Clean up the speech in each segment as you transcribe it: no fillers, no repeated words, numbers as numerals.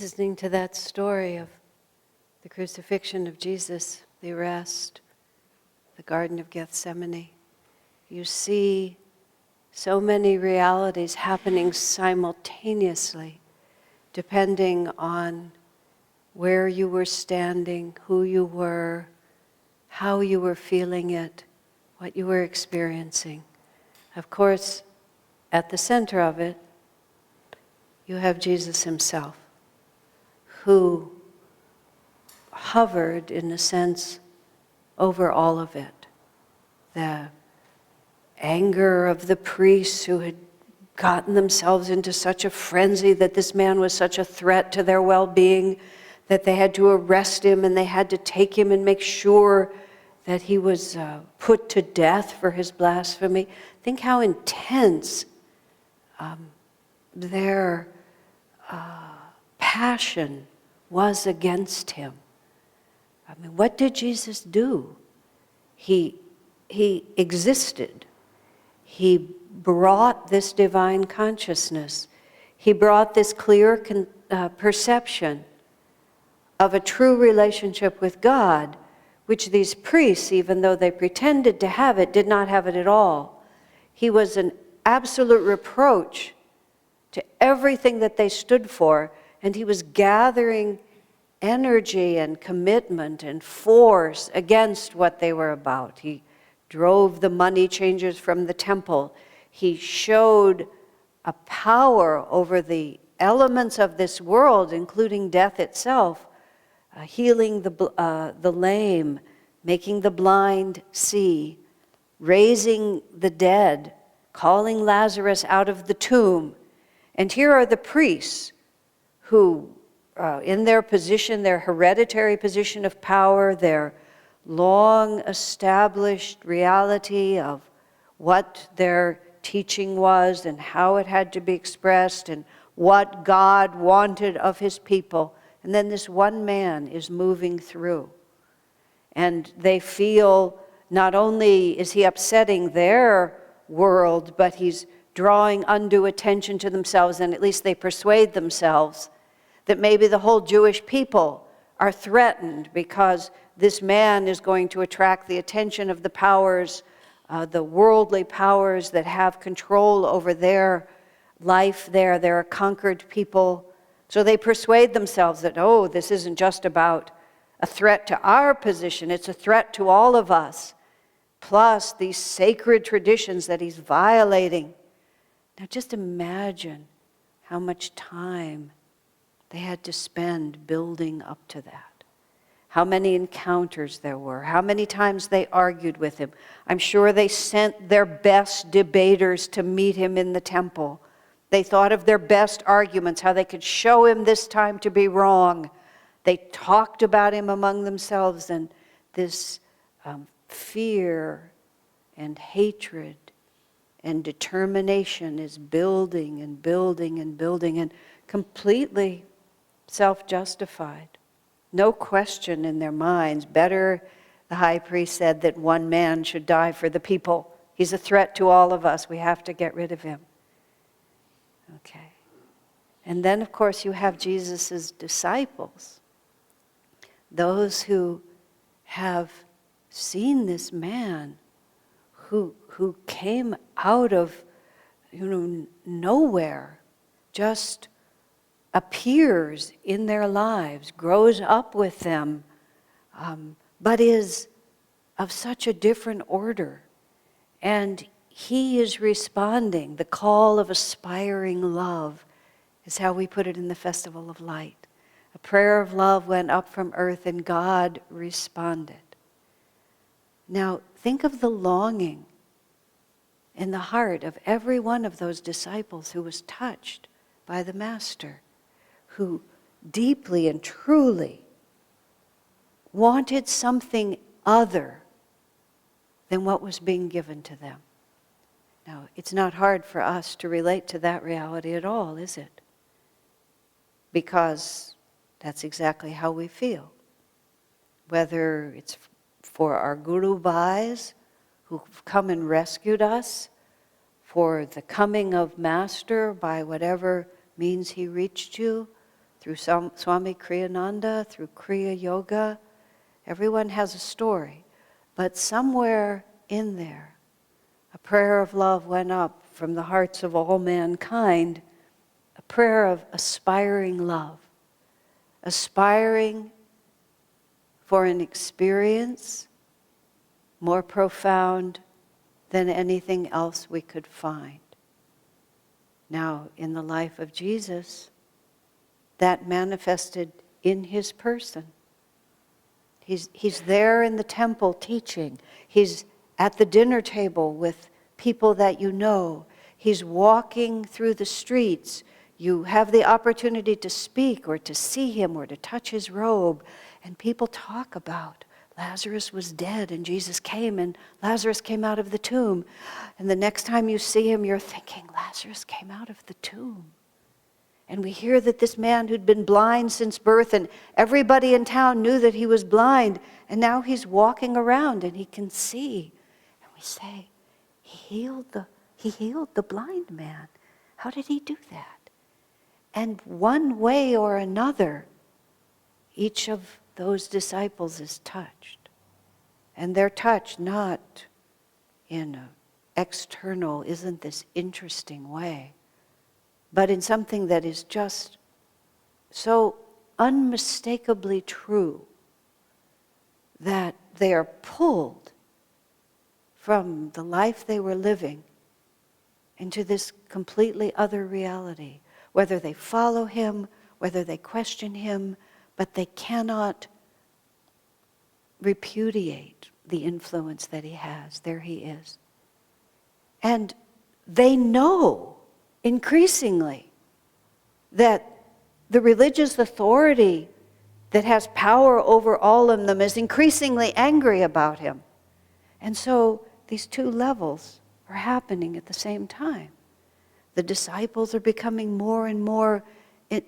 listening to that story of the crucifixion of Jesus, the arrest, the Garden of Gethsemane, you see so many realities happening simultaneously, depending on where you were standing, who you were, how you were feeling it, what you were experiencing. Of course, at the center of it, you have Jesus himself, who hovered, in a sense, over all of it. The anger of the priests who had gotten themselves into such a frenzy that this man was such a threat to their well-being that they had to arrest him and they had to take him and make sure that he was put to death for his blasphemy. Think how intense their passion was against him. I mean, what did Jesus do? He existed. He brought this divine consciousness. He brought this clear perception of a true relationship with God, which these priests, even though they pretended to have it, did not have it at all. He was an absolute reproach to everything that they stood for, and he was gathering energy and commitment and force against what they were about. He drove the money changers from the temple. He showed a power over the elements of this world, including death itself, healing the lame, making the blind see, raising the dead, calling Lazarus out of the tomb. And here are the priests who, in their position, their hereditary position of power, their long-established reality of what their teaching was and how it had to be expressed and what God wanted of his people. And then this one man is moving through. And they feel not only is he upsetting their world, but he's drawing undue attention to themselves, and at least they persuade themselves that maybe the whole Jewish people are threatened because this man is going to attract the attention of the powers, the worldly powers that have control over their life there. They're a conquered people. So they persuade themselves that, oh, this isn't just about a threat to our position, it's a threat to all of us. Plus these sacred traditions that he's violating. Now just imagine how much time they had to spend building up to that. How many encounters there were, how many times they argued with him. I'm sure they sent their best debaters to meet him in the temple. They thought of their best arguments, how they could show him this time to be wrong. They talked about him among themselves, and this fear and hatred and determination is building and building and building, and completely self-justified. No question in their minds. Better, the high priest said, that one man should die for the people. He's a threat to all of us. We have to get rid of him. Okay. And then, of course, you have Jesus' disciples. Those who have seen this man who came out of, nowhere, just appears in their lives, grows up with them, but is of such a different order. And he is responding. The call of aspiring love is how we put it in the Festival of Light. A prayer of love went up from earth and God responded. Now, think of the longing in the heart of every one of those disciples who was touched by the Master, who deeply and truly wanted something other than what was being given to them. Now, it's not hard for us to relate to that reality at all, is it? Because that's exactly how we feel. Whether it's for our Guru Bhais who've come and rescued us, for the coming of Master by whatever means he reached you, through Swami Kriyananda, through Kriya Yoga. Everyone has a story. But somewhere in there, a prayer of love went up from the hearts of all mankind, a prayer of aspiring love, aspiring for an experience more profound than anything else we could find. Now, in the life of Jesus, that manifested in his person. He's there in the temple teaching. He's at the dinner table with people that you know. He's walking through the streets. You have the opportunity to speak or to see him or to touch his robe. And people talk about Lazarus was dead and Jesus came and Lazarus came out of the tomb. And the next time you see him, you're thinking, Lazarus came out of the tomb. And we hear that this man who'd been blind since birth, and everybody in town knew that he was blind, and now he's walking around and he can see. And we say, he healed the blind man. How did he do that? And one way or another, each of those disciples is touched. And they're touched not in an external, isn't this interesting way, but in something that is just so unmistakably true that they are pulled from the life they were living into this completely other reality. Whether they follow him, whether they question him, but they cannot repudiate the influence that he has. There he is. And they know increasingly that the religious authority that has power over all of them is increasingly angry about him. And so these two levels are happening at the same time. The disciples are becoming more and more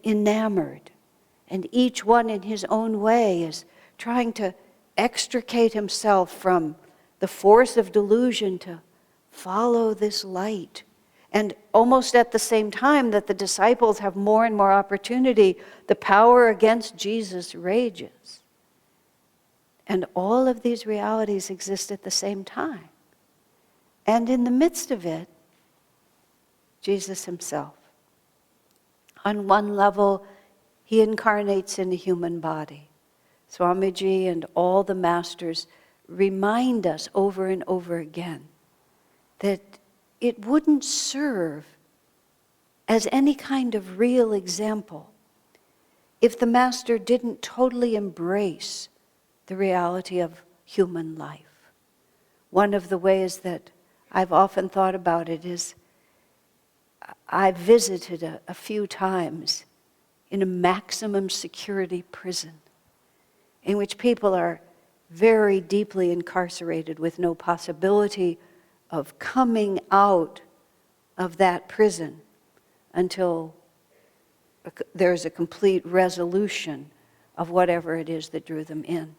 enamored, and each one in his own way is trying to extricate himself from the force of delusion to follow this light. And almost at the same time that the disciples have more and more opportunity, the power against Jesus rages. And all of these realities exist at the same time. And in the midst of it, Jesus himself. On one level, he incarnates in a human body. Swamiji and all the masters remind us over and over again that it wouldn't serve as any kind of real example if the master didn't totally embrace the reality of human life. One of the ways that I've often thought about it is I've visited a few times in a maximum security prison in which people are very deeply incarcerated with no possibility of coming out of that prison until there's a complete resolution of whatever it is that drew them in.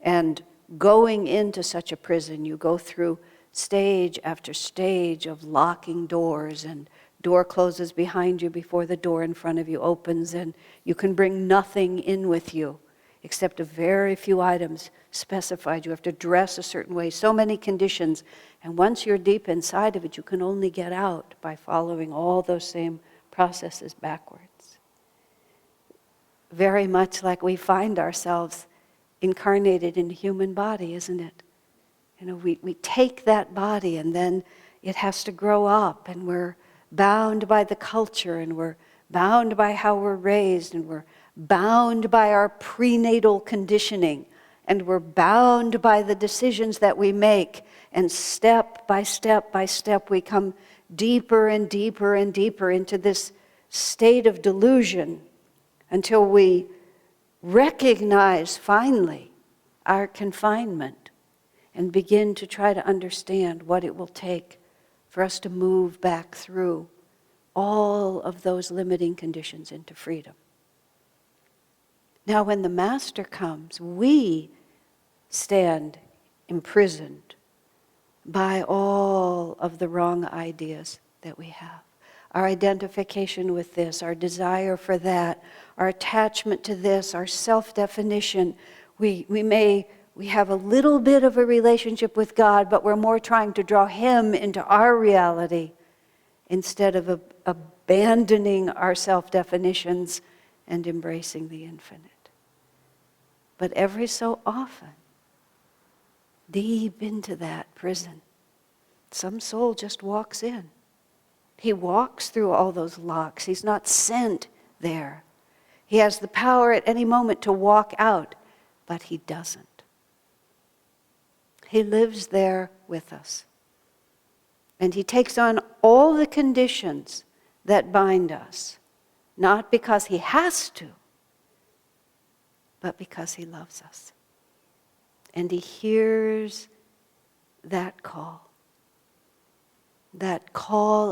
And going into such a prison, you go through stage after stage of locking doors, and door closes behind you before the door in front of you opens, and you can bring nothing in with you except a very few items specified. You have to dress a certain way, so many conditions. And once you're deep inside of it, you can only get out by following all those same processes backwards. Very much like we find ourselves incarnated in a human body, isn't it? You know, we take that body and then it has to grow up, and we're bound by the culture, and we're bound by how we're raised, and we're bound by our prenatal conditioning, and we're bound by the decisions that we make. And step by step by step, we come deeper and deeper and deeper into this state of delusion until we recognize finally our confinement and begin to try to understand what it will take for us to move back through all of those limiting conditions into freedom. Now, when the Master comes, we stand imprisoned by all of the wrong ideas that we have. our identification with this, our desire for that, our attachment to this, our self-definition. We have a little bit of a relationship with God, but we're more trying to draw Him into our reality instead of abandoning our self-definitions and embracing the infinite. But every so often, deep into that prison, some soul just walks in. He walks through all those locks. He's not sent there. He has the power at any moment to walk out, but he doesn't. He lives there with us. And he takes on all the conditions that bind us, not because he has to, but because he loves us. And he hears that call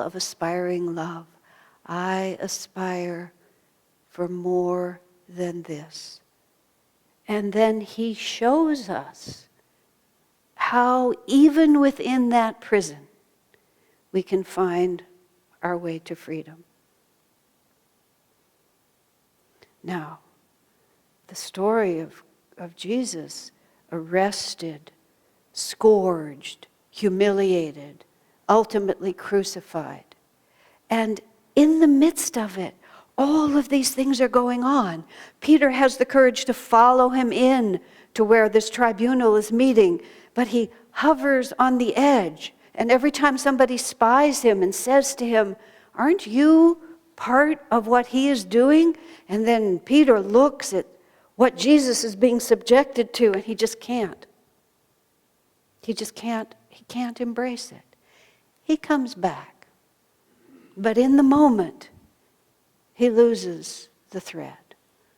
of aspiring love. I aspire for more than this. And then he shows us how even within that prison we can find our way to freedom. Now, the story of Jesus arrested, scourged, humiliated, ultimately crucified. And in the midst of it, all of these things are going on. Peter has the courage to follow him in to where this tribunal is meeting, but he hovers on the edge. And every time somebody spies him and says to him, "Aren't you part of what he is doing?" And then Peter looks at what Jesus is being subjected to, and he just can't. He can't embrace it. He comes back. But in the moment, he loses the thread.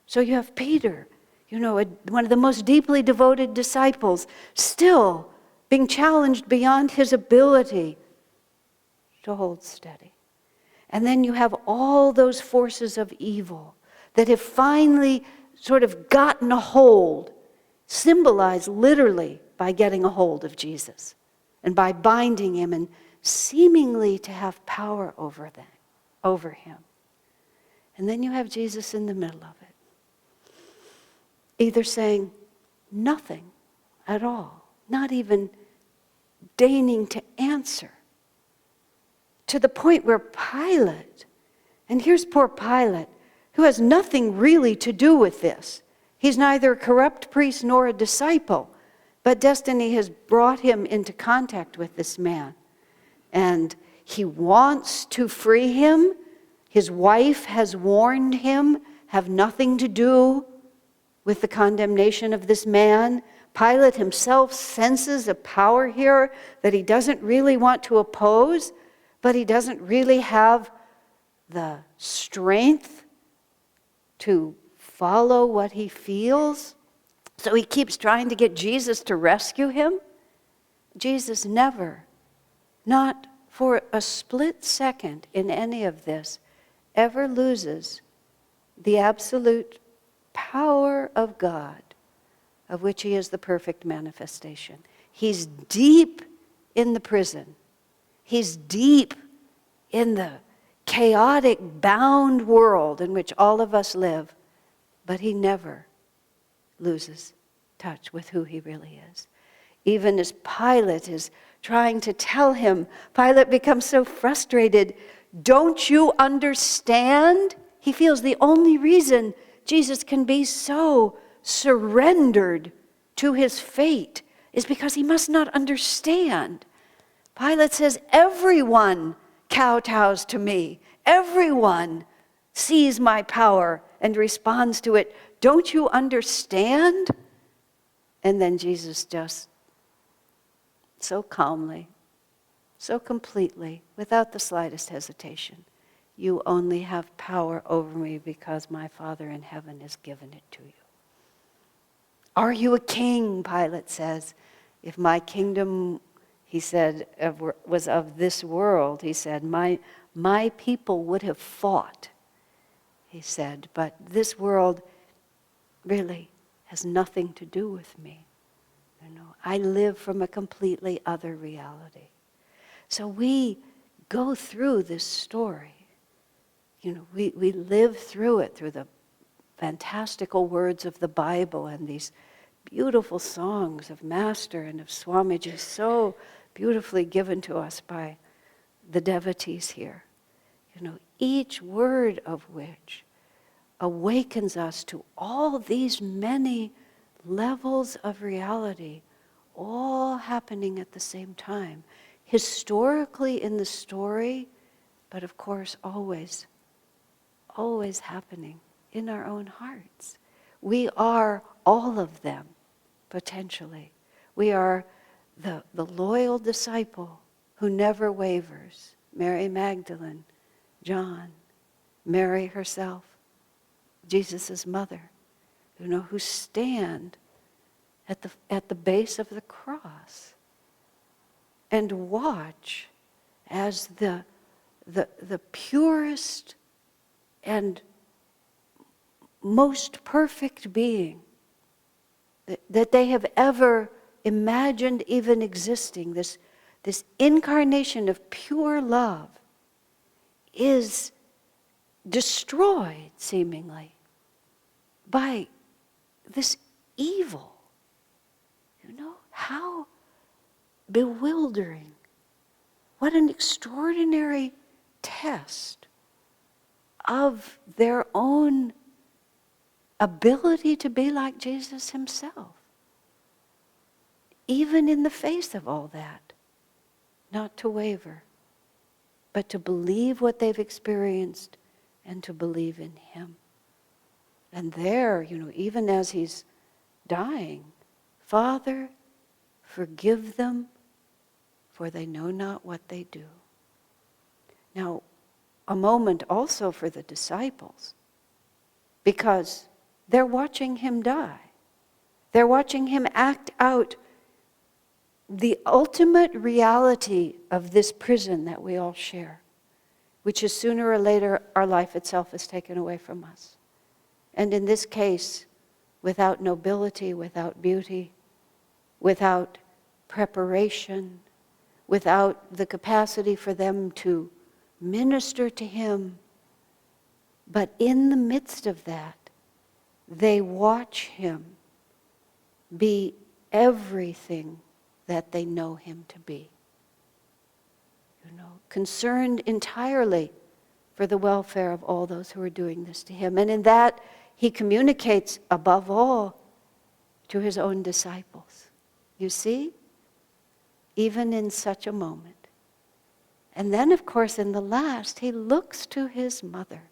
So you have Peter, one of the most deeply devoted disciples, still being challenged beyond his ability to hold steady. And then you have all those forces of evil that have finally sort of gotten a hold, symbolized literally by getting a hold of Jesus and by binding him and seemingly to have power over him. And then you have Jesus in the middle of it, either saying nothing at all, not even deigning to answer, to the point where Pilate, and here's poor Pilate, who has nothing really to do with this. He's neither a corrupt priest nor a disciple, but destiny has brought him into contact with this man. And he wants to free him. His wife has warned him, have nothing to do with the condemnation of this man. Pilate himself senses a power here that he doesn't really want to oppose, but he doesn't really have the strength to follow what he feels. So he keeps trying to get Jesus to rescue him. Jesus never, not for a split second in any of this, ever loses the absolute power of God, of which he is the perfect manifestation. He's deep in the prison. He's deep in the chaotic, bound world in which all of us live, but he never loses touch with who he really is. Even as Pilate is trying to tell him, Pilate becomes so frustrated. Don't you understand? He feels the only reason Jesus can be so surrendered to his fate is because he must not understand. Pilate says, everyone kowtows to me. Everyone sees my power and responds to it. Don't you understand? And then Jesus just so calmly, so completely, without the slightest hesitation, you only have power over me because my Father in heaven has given it to you. Are you a king? Pilate says. If my kingdom, he said, was of this world, he said, my people would have fought, he said, but this world really has nothing to do with me. I live from a completely other reality. So we go through this story we live through it, through the fantastical words of the Bible and these beautiful songs of Master and of Swamiji, so beautifully given to us by the devotees here. Each word of which awakens us to all these many levels of reality, all happening at the same time. Historically in the story, but of course always happening in our own hearts. We are all of them, potentially. We are the loyal disciple who never wavers, Mary Magdalene, John, Mary herself, Jesus' mother, who stand at the base of the cross and watch as the purest and most perfect being that they have ever imagined even existing, this incarnation of pure love, is destroyed, seemingly, by this evil. How bewildering. What an extraordinary test of their own ability to be like Jesus himself. Even in the face of all that, not to waver, but to believe what they've experienced and to believe in him. And there, even as he's dying, Father, forgive them, for they know not what they do. Now, a moment also for the disciples, because they're watching him die. They're watching him act out the ultimate reality of this prison that we all share, which is sooner or later our life itself is taken away from us. And in this case, without nobility, without beauty, without preparation, without the capacity for them to minister to him. But in the midst of that, they watch him be everything that they know him to be. Concerned entirely for the welfare of all those who are doing this to him. And in that, he communicates above all to his own disciples. You see? Even in such a moment. And then, of course, in the last, he looks to his mother.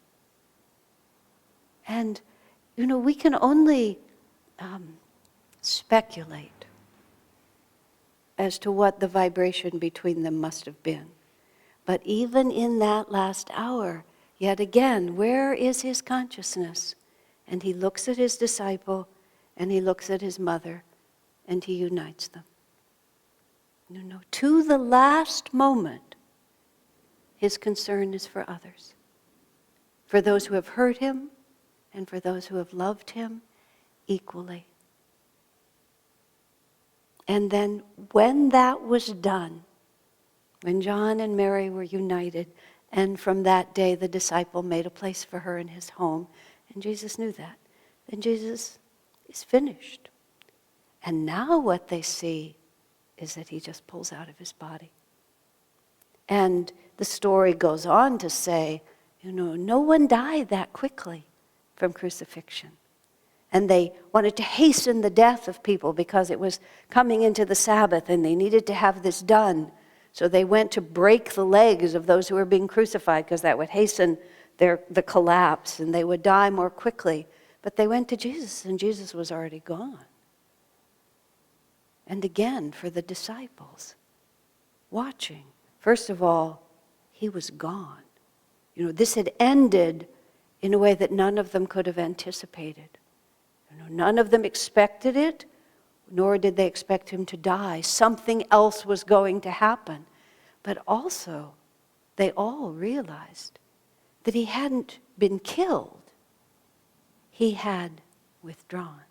And, we can only speculate as to what the vibration between them must have been. But even in that last hour, yet again, where is his consciousness? And he looks at his disciple, and he looks at his mother, and he unites them. To the last moment, his concern is for others. For those who have hurt him, and for those who have loved him equally. And then when that was done, when John and Mary were united, and from that day the disciple made a place for her in his home, and Jesus knew that, then Jesus is finished. And now what they see is that he just pulls out of his body. And the story goes on to say, no one died that quickly from crucifixion. And they wanted to hasten the death of people because it was coming into the Sabbath and they needed to have this done. So they went to break the legs of those who were being crucified because that would hasten the collapse and they would die more quickly. But they went to Jesus and Jesus was already gone. And again, for the disciples, watching, first of all, he was gone. This had ended in a way that none of them could have anticipated. None of them expected it, nor did they expect him to die. Something else was going to happen. But also, they all realized that he hadn't been killed. He had withdrawn.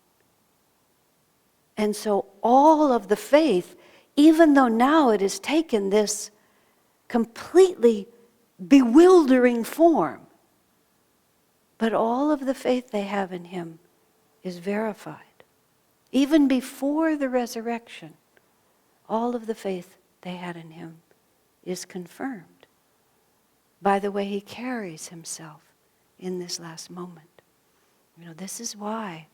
And so all of the faith, even though now it has taken this completely bewildering form, But all of the faith they have in him is verified. Even before the resurrection, all of the faith they had in him is confirmed by the way he carries himself in this last moment. This is why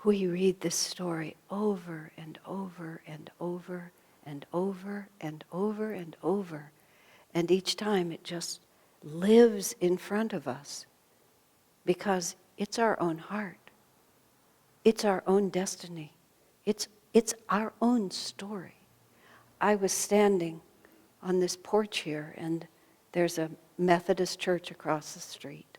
we read this story over and over and over and over and over and over. And each time it just lives in front of us because it's our own heart. It's our own destiny. It's our own story. I was standing on this porch here, and there's a Methodist church across the street.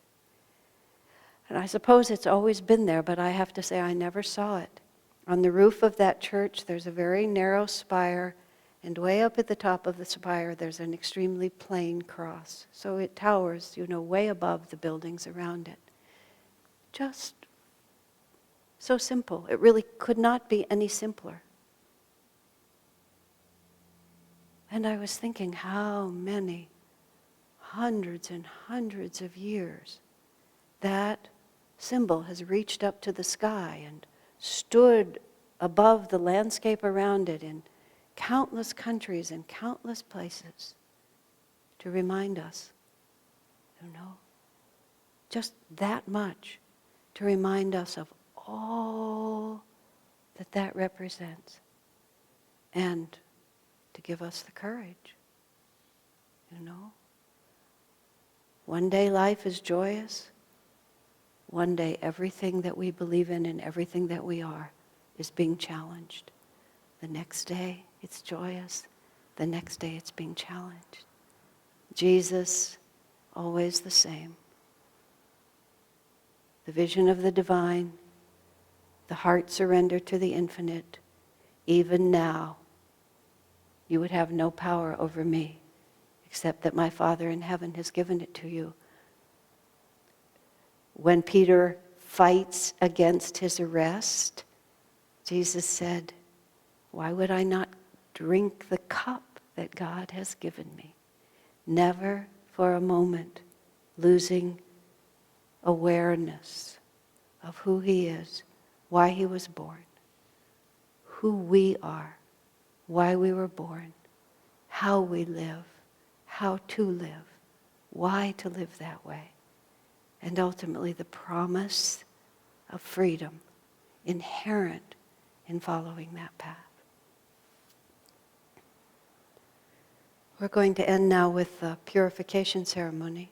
And I suppose it's always been there, but I have to say I never saw it. On the roof of that church, there's a very narrow spire, and way up at the top of the spire, there's an extremely plain cross. So it towers, way above the buildings around it. Just so simple. It really could not be any simpler. And I was thinking how many hundreds and hundreds of years that symbol has reached up to the sky and stood above the landscape around it in countless countries and countless places to remind us, just that much to remind us of all that represents and to give us the courage, One day life is joyous. One day everything that we believe in and everything that we are is being challenged. The next day it's joyous. The next day it's being challenged. Jesus, always the same. The vision of the divine, the heart surrender to the infinite. Even now, you would have no power over me, except that my Father in heaven has given it to you. When Peter fights against his arrest, Jesus said, why would I not drink the cup that God has given me? Never for a moment losing awareness of who he is, why he was born, who we are, why we were born, how we live, how to live, why to live that way, and ultimately the promise of freedom inherent in following that path. We're going to end now with the purification ceremony.